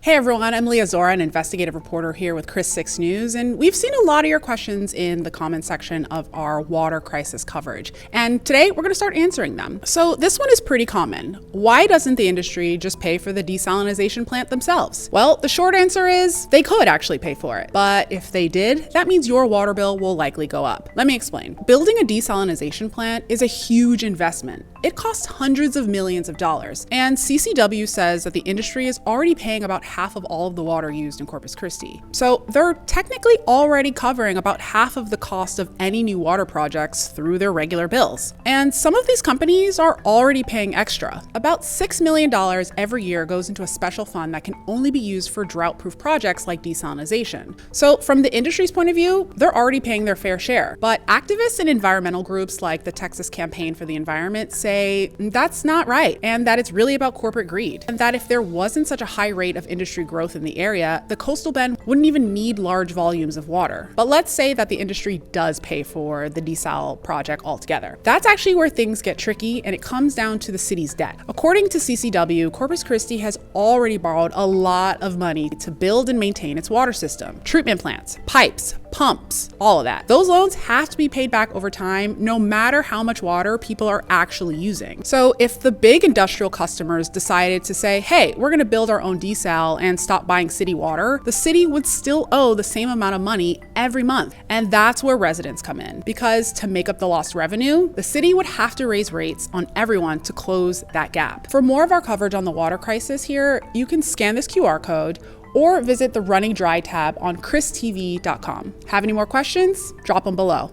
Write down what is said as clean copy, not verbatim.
Hey everyone, I'm Lea Zora, an investigative reporter here with Chris 6 News, and we've seen a lot of your questions in the comment section of our water crisis coverage. And today we're going to start answering them. So this one is pretty common. Why doesn't the industry just pay for the desalination plant themselves? Well, the short answer is they could actually pay for it. But if they did, that means your water bill will likely go up. Let me explain. Building a desalination plant is a huge investment. It costs hundreds of millions of dollars. And CCW says that the industry is already paying about half of all of the water used in Corpus Christi. So they're technically already covering about half of the cost of any new water projects through their regular bills. And some of these companies are already paying extra. About $6 million every year goes into a special fund that can only be used for drought-proof projects like desalination. So from the industry's point of view, they're already paying their fair share. But activists and environmental groups like the Texas Campaign for the Environment say that's not right, and that it's really about corporate greed. And that if there wasn't such a high rate of industry growth in the area, the coastal bend wouldn't even need large volumes of water. But let's say that the industry does pay for the desal project altogether. That's actually where things get tricky, and it comes down to the city's debt. According to CCW, Corpus Christi has already borrowed a lot of money to build and maintain its water system. Treatment plants, pipes, pumps, all of that. Those loans have to be paid back over time, no matter how much water people are actually using. So if the big industrial customers decided to say, hey, we're going to build our own desal and stop buying city water, the city would still owe the same amount of money every month. And that's where residents come in, because to make up the lost revenue, the city would have to raise rates on everyone to close that gap. For more of our coverage on the water crisis here, you can scan this QR code or visit the Running Dry tab on christv.com. Have any more questions? Drop them below.